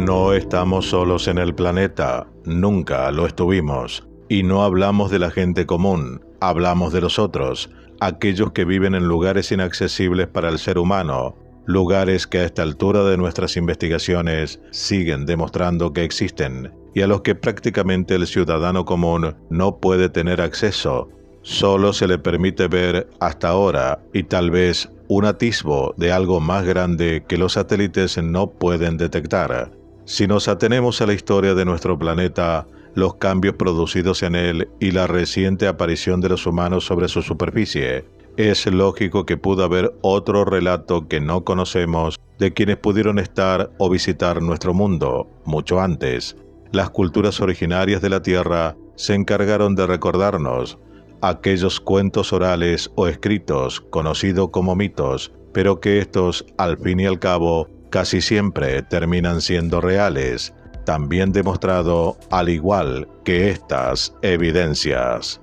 No estamos solos en el planeta, nunca lo estuvimos. Y no hablamos de la gente común, hablamos de los otros, aquellos que viven en lugares inaccesibles para el ser humano, lugares que a esta altura de nuestras investigaciones siguen demostrando que existen, y a los que prácticamente el ciudadano común no puede tener acceso. Solo se le permite ver hasta ahora, y tal vez un atisbo de algo más grande que los satélites no pueden detectar. Si nos atenemos a la historia de nuestro planeta, los cambios producidos en él y la reciente aparición de los humanos sobre su superficie, es lógico que pudo haber otro relato que no conocemos de quienes pudieron estar o visitar nuestro mundo mucho antes. Las culturas originarias de la Tierra se encargaron de recordarnos aquellos cuentos orales o escritos conocidos como mitos, pero que estos, al fin y al cabo, casi siempre terminan siendo reales, también demostrado al igual que estas evidencias.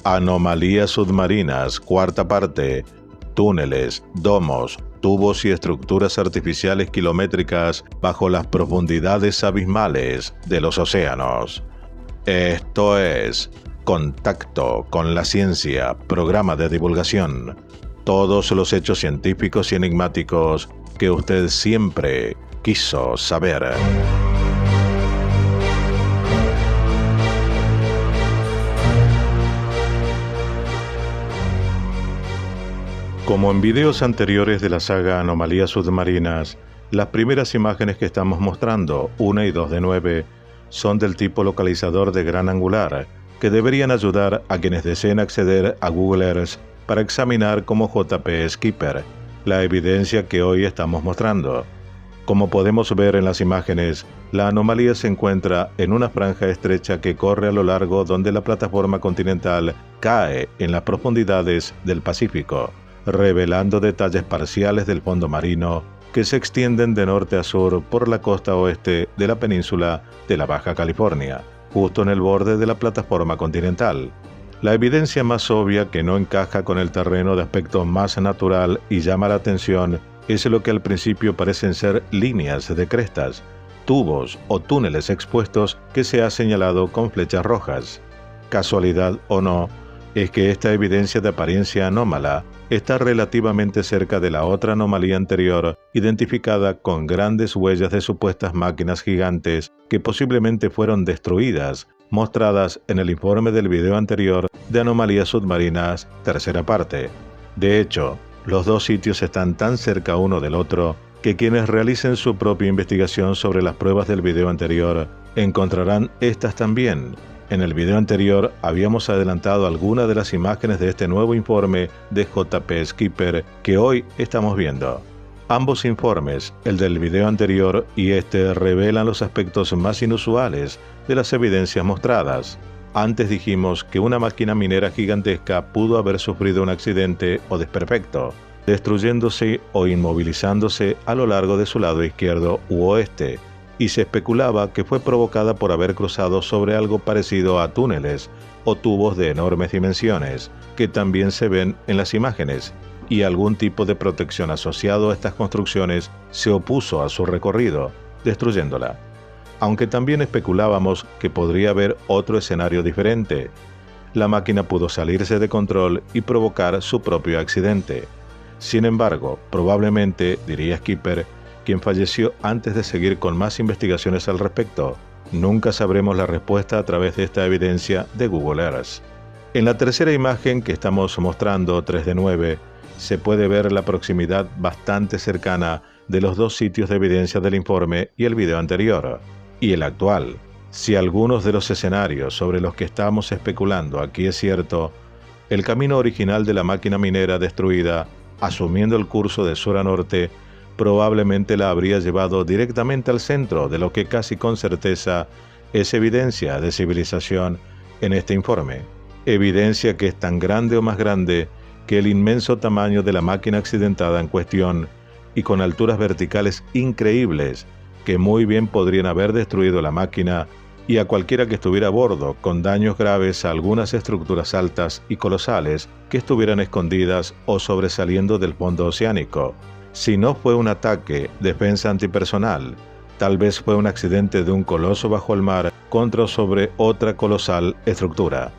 Anomalías submarinas, cuarta parte. Túneles, domos, tubos y estructuras artificiales kilométricas bajo las profundidades abismales de los océanos. Esto es Contacto con la Ciencia, programa de divulgación. Todos los hechos científicos y enigmáticos que usted siempre quiso saber. Como en videos anteriores de la saga Anomalías Submarinas, las primeras imágenes que estamos mostrando, 1 y 2 de 9, son del tipo localizador de gran angular, que deberían ayudar a quienes deseen acceder a Google Earth para examinar como JP Skipper la evidencia que hoy estamos mostrando. Como podemos ver en las imágenes, la anomalía se encuentra en una franja estrecha que corre a lo largo donde la plataforma continental cae en las profundidades del Pacífico, revelando detalles parciales del fondo marino que se extienden de norte a sur por la costa oeste de la península de la Baja California, justo en el borde de la plataforma continental. La evidencia más obvia que no encaja con el terreno de aspecto más natural y llama la atención es lo que al principio parecen ser líneas de crestas, tubos o túneles expuestos que se ha señalado con flechas rojas. Casualidad o no, es que esta evidencia de apariencia anómala está relativamente cerca de la otra anomalía anterior, identificada con grandes huellas de supuestas máquinas gigantes que posiblemente fueron destruidas, mostradas en el informe del video anterior de Anomalías Submarinas, tercera parte. De hecho, los dos sitios están tan cerca uno del otro que quienes realicen su propia investigación sobre las pruebas del video anterior encontrarán estas también. En el video anterior habíamos adelantado algunas de las imágenes de este nuevo informe de JP Skipper que hoy estamos viendo. Ambos informes, el del video anterior y este, revelan los aspectos más inusuales de las evidencias mostradas. Antes dijimos que una máquina minera gigantesca pudo haber sufrido un accidente o desperfecto, destruyéndose o inmovilizándose a lo largo de su lado izquierdo u oeste, y se especulaba que fue provocada por haber cruzado sobre algo parecido a túneles o tubos de enormes dimensiones, que también se ven en las imágenes, y algún tipo de protección asociado a estas construcciones se opuso a su recorrido, destruyéndola. Aunque también especulábamos que podría haber otro escenario diferente. La máquina pudo salirse de control y provocar su propio accidente. Sin embargo, probablemente, diría Skipper, quien falleció antes de seguir con más investigaciones al respecto. Nunca sabremos la respuesta a través de esta evidencia de Google Earth. En la tercera imagen que estamos mostrando, 3 de 9, se puede ver la proximidad bastante cercana de los dos sitios de evidencia del informe y el video anterior, y el actual. Si algunos de los escenarios sobre los que estamos especulando aquí es cierto, el camino original de la máquina minera destruida, asumiendo el curso de sur a norte, probablemente la habría llevado directamente al centro de lo que casi con certeza es evidencia de civilización en este informe. Evidencia que es tan grande o más grande que el inmenso tamaño de la máquina accidentada en cuestión y con alturas verticales increíbles que muy bien podrían haber destruido la máquina y a cualquiera que estuviera a bordo, con daños graves a algunas estructuras altas y colosales que estuvieran escondidas o sobresaliendo del fondo oceánico. Si no fue un ataque, defensa antipersonal, Tal vez fue un accidente de un coloso bajo el mar contra o sobre otra colosal estructura.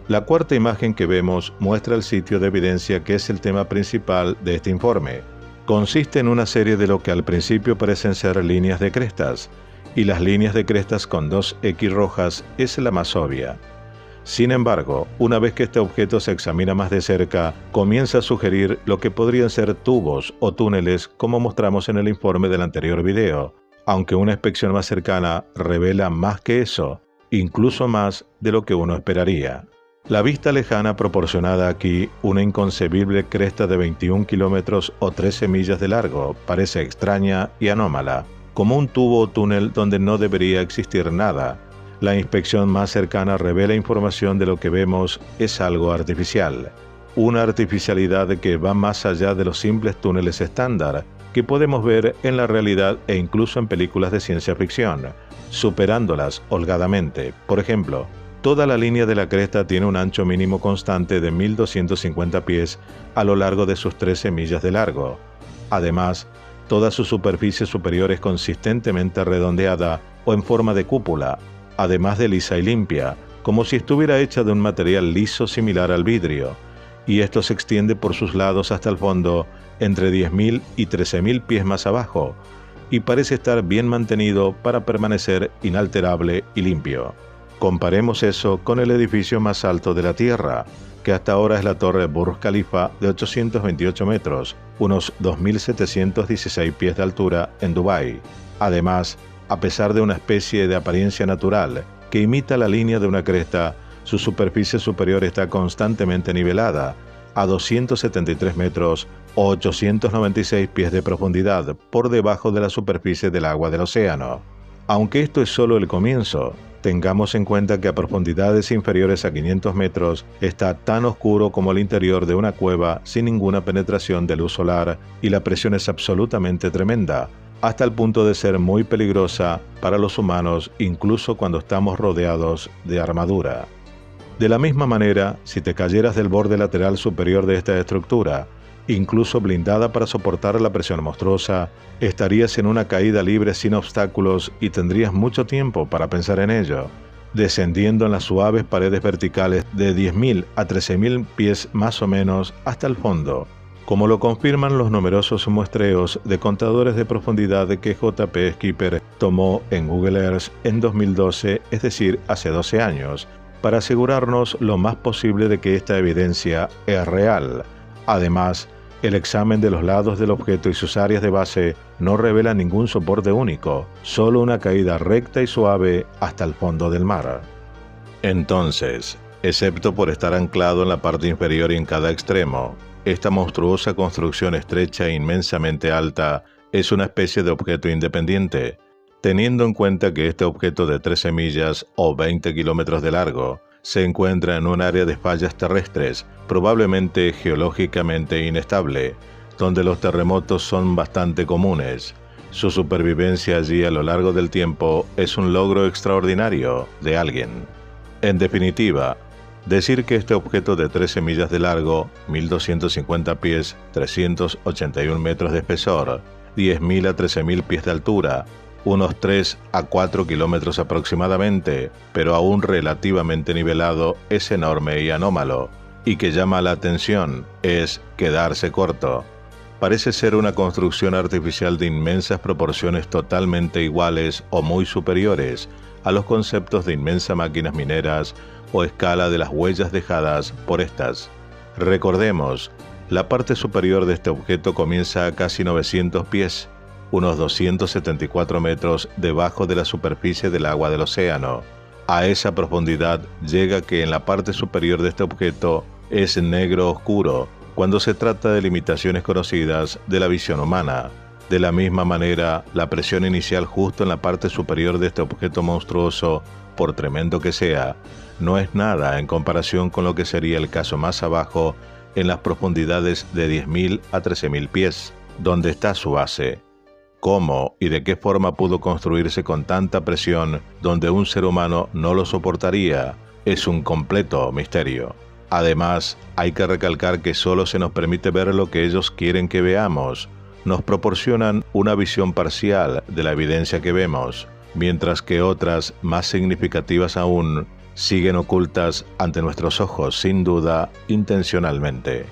La cuarta imagen que vemos muestra el sitio de evidencia que es el tema principal de este informe. Consiste en una serie de lo que al principio parecen ser líneas de crestas, y las líneas de crestas con dos X rojas es la más obvia. Sin embargo, una vez que este objeto se examina más de cerca, comienza a sugerir lo que podrían ser tubos o túneles como mostramos en el informe del anterior video, aunque una inspección más cercana revela más que eso, incluso más de lo que uno esperaría. La vista lejana proporcionada aquí, una inconcebible cresta de 21 kilómetros o 13 millas de largo, parece extraña y anómala, como un tubo o túnel donde no debería existir nada. La inspección más cercana revela información de lo que vemos es algo artificial, una artificialidad que va más allá de los simples túneles estándar que podemos ver en la realidad e incluso en películas de ciencia ficción, superándolas holgadamente. Por ejemplo, toda la línea de la cresta tiene un ancho mínimo constante de 1.250 pies a lo largo de sus 13 millas de largo. Además, toda su superficie superior es consistentemente redondeada o en forma de cúpula, además de lisa y limpia, como si estuviera hecha de un material liso similar al vidrio, y esto se extiende por sus lados hasta el fondo, entre 10.000 y 13.000 pies más abajo, y parece estar bien mantenido para permanecer inalterable y limpio. Comparemos eso con el edificio más alto de la Tierra, que hasta ahora es la torre Burj Khalifa de 828 metros, unos 2.716 pies de altura en Dubái. Además, a pesar de una especie de apariencia natural que imita la línea de una cresta, su superficie superior está constantemente nivelada, a 273 metros o 896 pies de profundidad por debajo de la superficie del agua del océano. Aunque esto es solo el comienzo, tengamos en cuenta que a profundidades inferiores a 500 metros está tan oscuro como el interior de una cueva sin ninguna penetración de luz solar y la presión es absolutamente tremenda, hasta el punto de ser muy peligrosa para los humanos incluso cuando estamos rodeados de armadura. De la misma manera, si te cayeras del borde lateral superior de esta estructura, incluso blindada para soportar la presión monstruosa, estarías en una caída libre sin obstáculos y tendrías mucho tiempo para pensar en ello, descendiendo en las suaves paredes verticales de 10.000 a 13.000 pies más o menos hasta el fondo, como lo confirman los numerosos muestreos de contadores de profundidad que J.P. Skipper tomó en Google Earth en 2012, es decir, hace 12 años, para asegurarnos lo más posible de que esta evidencia es real. Además, el examen de los lados del objeto y sus áreas de base no revela ningún soporte único, solo una caída recta y suave hasta el fondo del mar. Entonces, excepto por estar anclado en la parte inferior y en cada extremo, esta monstruosa construcción estrecha e inmensamente alta es una especie de objeto independiente, teniendo en cuenta que este objeto de 13 millas o 20 kilómetros de largo se encuentra en un área de fallas terrestres, probablemente geológicamente inestable, donde los terremotos son bastante comunes. Su supervivencia allí a lo largo del tiempo es un logro extraordinario de alguien. En definitiva, decir que este objeto de 13 millas de largo, 1.250 pies, 381 metros de espesor, 10.000 a 13.000 pies de altura, unos 3 a 4 kilómetros aproximadamente, pero aún relativamente nivelado, es enorme y anómalo, y que llama la atención es quedarse corto. Parece ser una construcción artificial de inmensas proporciones totalmente iguales o muy superiores a los conceptos de inmensas máquinas mineras o escala de las huellas dejadas por estas. Recordemos, la parte superior de este objeto comienza a casi 900 pies, unos 274 metros debajo de la superficie del agua del océano. A esa profundidad llega que en la parte superior de este objeto es negro oscuro cuando se trata de limitaciones conocidas de la visión humana. De la misma manera, la presión inicial justo en la parte superior de este objeto monstruoso, por tremendo que sea, no es nada en comparación con lo que sería el caso más abajo en las profundidades de 10.000 a 13.000 pies, donde está su base. ¿Cómo y de qué forma pudo construirse con tanta presión donde un ser humano no lo soportaría? Es un completo misterio. Además, hay que recalcar que solo se nos permite ver lo que ellos quieren que veamos, nos proporcionan una visión parcial de la evidencia que vemos, mientras que otras, más significativas aún, siguen ocultas ante nuestros ojos, sin duda, intencionalmente.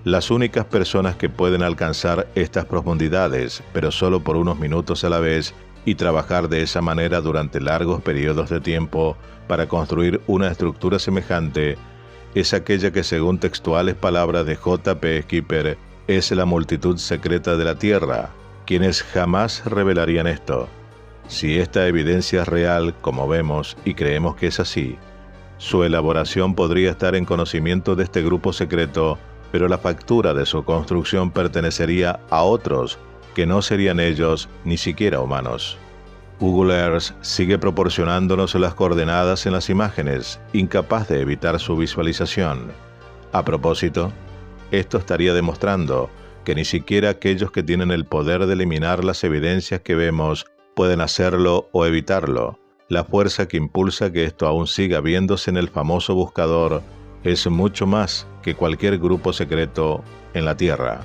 Las únicas personas que pueden alcanzar estas profundidades, pero solo por unos minutos a la vez, y trabajar de esa manera durante largos periodos de tiempo para construir una estructura semejante, es aquella que, según textuales palabras de J.P. Skipper, es la multitud secreta de la Tierra, quienes jamás revelarían esto. Si esta evidencia es real, como vemos, y creemos que es así, su elaboración podría estar en conocimiento de este grupo secreto, pero la factura de su construcción pertenecería a otros, que no serían ellos ni siquiera humanos. Google Earth sigue proporcionándonos las coordenadas en las imágenes, incapaz de evitar su visualización. A propósito, esto estaría demostrando que ni siquiera aquellos que tienen el poder de eliminar las evidencias que vemos pueden hacerlo o evitarlo. La fuerza que impulsa que esto aún siga viéndose en el famoso buscador es mucho más que cualquier grupo secreto en la Tierra.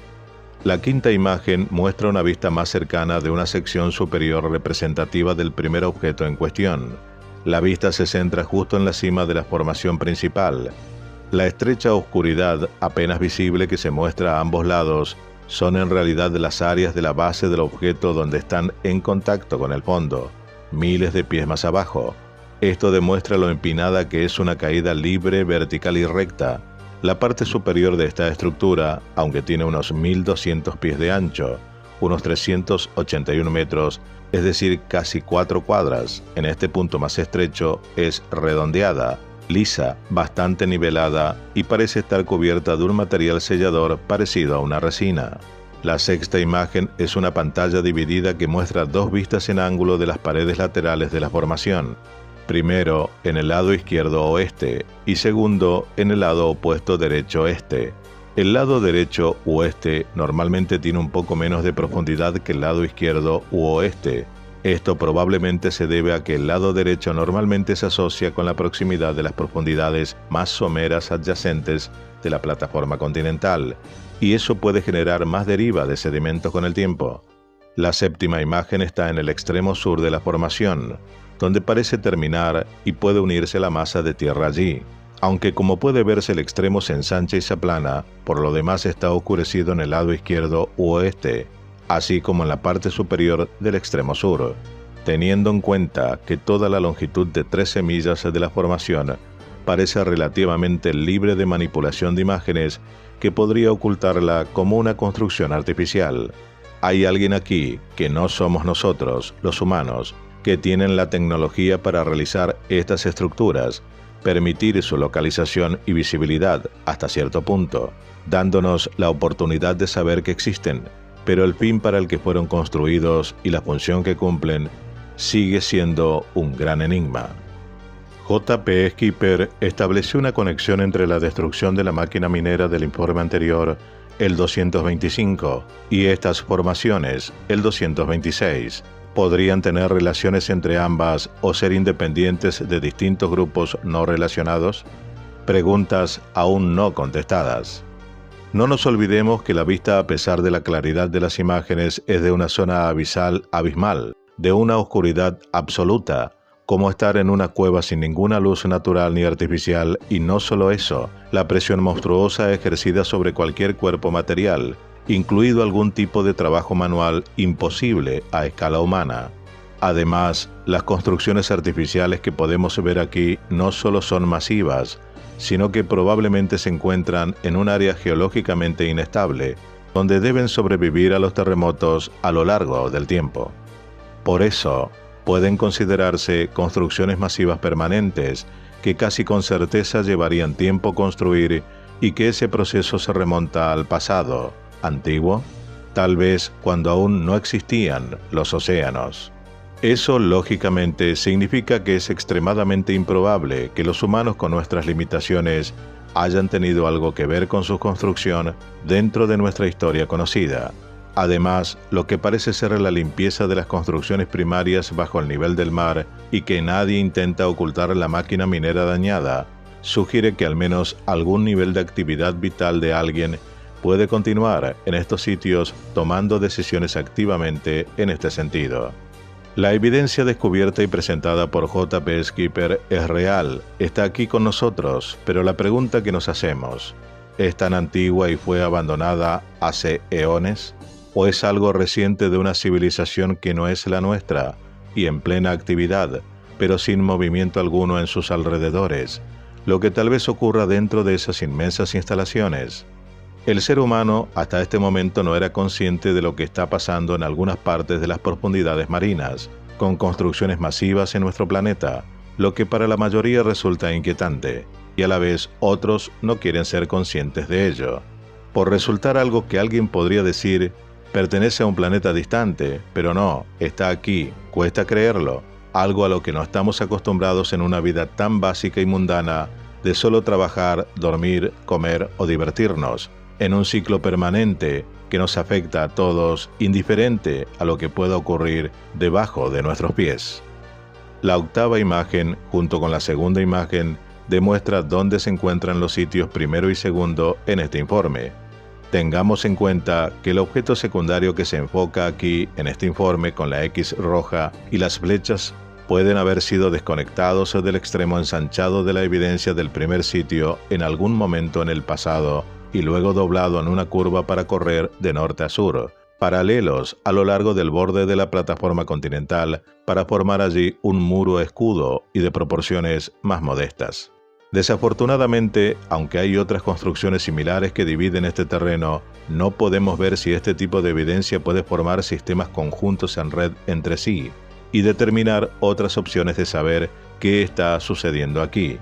La quinta imagen muestra una vista más cercana de una sección superior representativa del primer objeto en cuestión. La vista se centra justo en la cima de la formación principal. La estrecha oscuridad apenas visible que se muestra a ambos lados son en realidad las áreas de la base del objeto donde están en contacto con el fondo, miles de pies más abajo. Esto demuestra lo empinada que es una caída libre, vertical y recta. La parte superior de esta estructura, aunque tiene unos 1.200 pies de ancho, unos 381 metros, es decir, casi 4 cuadras, en este punto más estrecho, es redondeada, lisa, bastante nivelada y parece estar cubierta de un material sellador parecido a una resina. La sexta imagen es una pantalla dividida que muestra dos vistas en ángulo de las paredes laterales de la formación. Primero, en el lado izquierdo oeste y segundo, en el lado opuesto derecho este. El lado derecho u oeste normalmente tiene un poco menos de profundidad que el lado izquierdo u oeste. Esto probablemente se debe a que el lado derecho normalmente se asocia con la proximidad de las profundidades más someras adyacentes de la plataforma continental, y eso puede generar más deriva de sedimentos con el tiempo. La séptima imagen está en el extremo sur de la formación, donde parece terminar y puede unirse la masa de tierra allí, aunque como puede verse el extremo se ensancha y se aplana, por lo demás está oscurecido en el lado izquierdo u oeste, así como en la parte superior del extremo sur, teniendo en cuenta que toda la longitud de 13 millas de la formación parece relativamente libre de manipulación de imágenes que podría ocultarla como una construcción artificial. Hay alguien aquí que no somos nosotros, los humanos, que tienen la tecnología para realizar estas estructuras, permitir su localización y visibilidad hasta cierto punto, dándonos la oportunidad de saber que existen, pero el fin para el que fueron construidos y la función que cumplen sigue siendo un gran enigma. J.P. Skipper estableció una conexión entre la destrucción de la máquina minera del informe anterior, el 225, y estas formaciones, el 226. ¿Podrían tener relaciones entre ambas o ser independientes de distintos grupos no relacionados? Preguntas aún no contestadas. No nos olvidemos que la vista, a pesar de la claridad de las imágenes, es de una zona abismal, de una oscuridad absoluta, como estar en una cueva sin ninguna luz natural ni artificial, y no solo eso, la presión monstruosa ejercida sobre cualquier cuerpo material, incluido algún tipo de trabajo manual imposible a escala humana. Además, las construcciones artificiales que podemos ver aquí no solo son masivas, sino que probablemente se encuentran en un área geológicamente inestable, donde deben sobrevivir a los terremotos a lo largo del tiempo. Por eso, pueden considerarse construcciones masivas permanentes, que casi con certeza llevarían tiempo construir y que ese proceso se remonta al pasado, antiguo, tal vez cuando aún no existían los océanos. Eso, lógicamente, significa que es extremadamente improbable que los humanos con nuestras limitaciones hayan tenido algo que ver con su construcción dentro de nuestra historia conocida. Además, lo que parece ser la limpieza de las construcciones primarias bajo el nivel del mar y que nadie intenta ocultar la máquina minera dañada, sugiere que al menos algún nivel de actividad vital de alguien puede continuar en estos sitios tomando decisiones activamente en este sentido. La evidencia descubierta y presentada por J.P. Skipper es real, está aquí con nosotros, pero la pregunta que nos hacemos, ¿es tan antigua y fue abandonada hace eones? ¿O es algo reciente de una civilización que no es la nuestra y en plena actividad, pero sin movimiento alguno en sus alrededores, lo que tal vez ocurra dentro de esas inmensas instalaciones? El ser humano hasta este momento no era consciente de lo que está pasando en algunas partes de las profundidades marinas, con construcciones masivas en nuestro planeta, lo que para la mayoría resulta inquietante, y a la vez otros no quieren ser conscientes de ello. Por resultar algo que alguien podría decir, pertenece a un planeta distante, pero no, está aquí, cuesta creerlo, algo a lo que no estamos acostumbrados en una vida tan básica y mundana de solo trabajar, dormir, comer o divertirnos, en un ciclo permanente que nos afecta a todos, indiferente a lo que pueda ocurrir debajo de nuestros pies. La octava imagen, junto con la segunda imagen, demuestra dónde se encuentran los sitios primero y segundo en este informe. Tengamos en cuenta que el objeto secundario que se enfoca aquí en este informe con la X roja y las flechas pueden haber sido desconectados del extremo ensanchado de la evidencia del primer sitio en algún momento en el pasado y luego doblado en una curva para correr de norte a sur, paralelos a lo largo del borde de la plataforma continental para formar allí un muro escudo y de proporciones más modestas. Desafortunadamente, aunque hay otras construcciones similares que dividen este terreno, no podemos ver si este tipo de evidencia puede formar sistemas conjuntos en red entre sí y determinar otras opciones de saber qué está sucediendo aquí.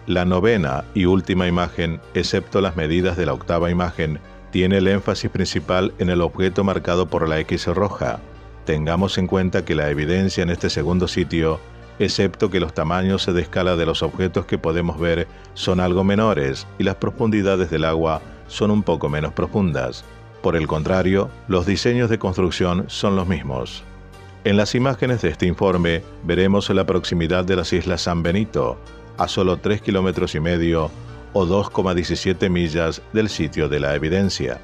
La novena y última imagen, excepto las medidas de la octava imagen, tiene el énfasis principal en el objeto marcado por la X roja. Tengamos en cuenta que la evidencia en este segundo sitio, excepto que los tamaños de escala de los objetos que podemos ver son algo menores y las profundidades del agua son un poco menos profundas. Por el contrario, los diseños de construcción son los mismos. En las imágenes de este informe veremos la proximidad de las islas San Benito, a solo 3,5 kilómetros o 2,17 millas del sitio de la evidencia.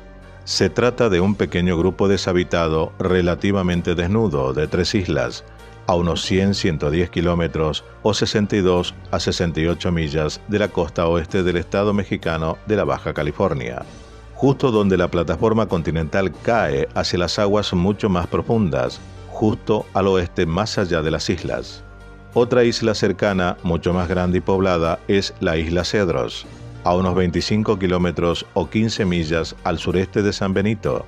Se trata de un pequeño grupo deshabitado relativamente desnudo de 3 islas, a unos 100-110 kilómetros o 62 a 68 millas de la costa oeste del estado mexicano de la Baja California, justo donde la plataforma continental cae hacia las aguas mucho más profundas, justo al oeste más allá de las islas. Otra isla cercana, mucho más grande y poblada, es la isla Cedros, a unos 25 kilómetros o 15 millas al sureste de San Benito.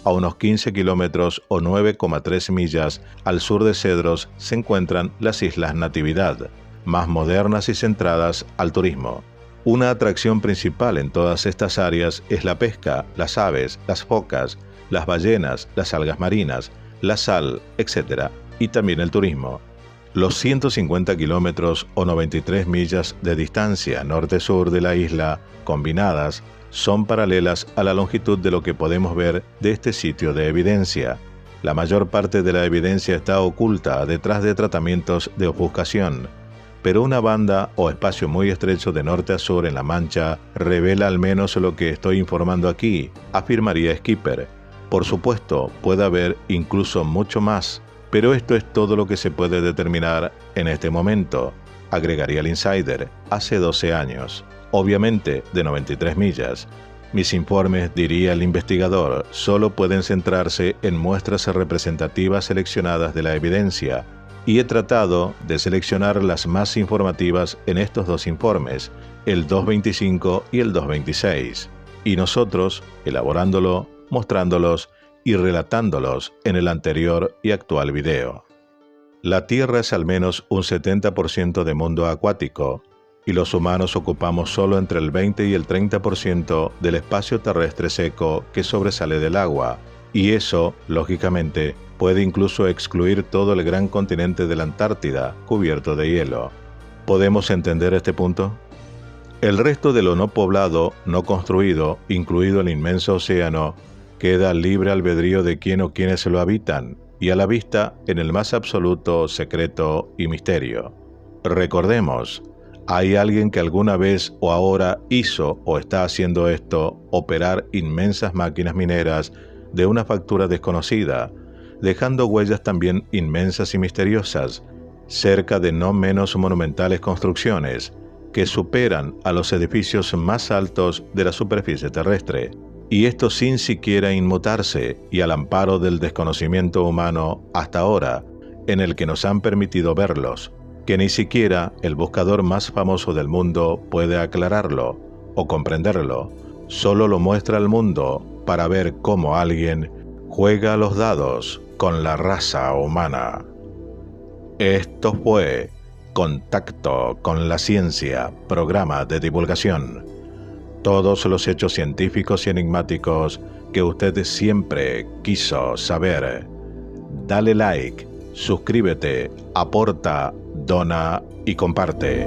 A unos 15 kilómetros o 9,3 millas al sur de Cedros se encuentran las Islas Natividad, más modernas y centradas al turismo. Una atracción principal en todas estas áreas es la pesca, las aves, las focas, las ballenas, las algas marinas, la sal, etc., y también el turismo. Los 150 kilómetros o 93 millas de distancia norte-sur de la isla, combinadas, son paralelas a la longitud de lo que podemos ver de este sitio de evidencia. La mayor parte de la evidencia está oculta detrás de tratamientos de ofuscación, pero una banda o espacio muy estrecho de norte a sur en la mancha revela al menos lo que estoy informando aquí, afirmaría Skipper. Por supuesto, puede haber incluso mucho más, pero esto es todo lo que se puede determinar en este momento, agregaría el insider, hace 12 años, obviamente de 93 millas. Mis informes, diría el investigador, solo pueden centrarse en muestras representativas seleccionadas de la evidencia, y he tratado de seleccionar las más informativas en estos dos informes, el 225 y el 226, y nosotros, elaborándolo, mostrándolos y relatándolos en el anterior y actual video. La Tierra es al menos un 70% de mundo acuático, y los humanos ocupamos solo entre el 20 y el 30% del espacio terrestre seco que sobresale del agua, y eso, lógicamente, puede incluso excluir todo el gran continente de la Antártida, cubierto de hielo. ¿Podemos entender este punto? El resto de lo no poblado, no construido, incluido el inmenso océano, queda al libre albedrío de quién o quiénes lo habitan, y a la vista en el más absoluto secreto y misterio. Recordemos, ¿Hay alguien que alguna vez o ahora hizo o está haciendo esto, operar inmensas máquinas mineras de una factura desconocida, dejando huellas también inmensas y misteriosas, cerca de no menos monumentales construcciones, que superan a los edificios más altos de la superficie terrestre? Y esto sin siquiera inmutarse y al amparo del desconocimiento humano hasta ahora, en el que nos han permitido verlos, que ni siquiera el buscador más famoso del mundo puede aclararlo o comprenderlo. Solo lo muestra al mundo para ver cómo alguien juega a los dados con la raza humana. Esto fue Contacto con la Ciencia, programa de divulgación. Todos los hechos científicos y enigmáticos que usted siempre quiso saber. Dale like, suscríbete, aporta, dona y comparte.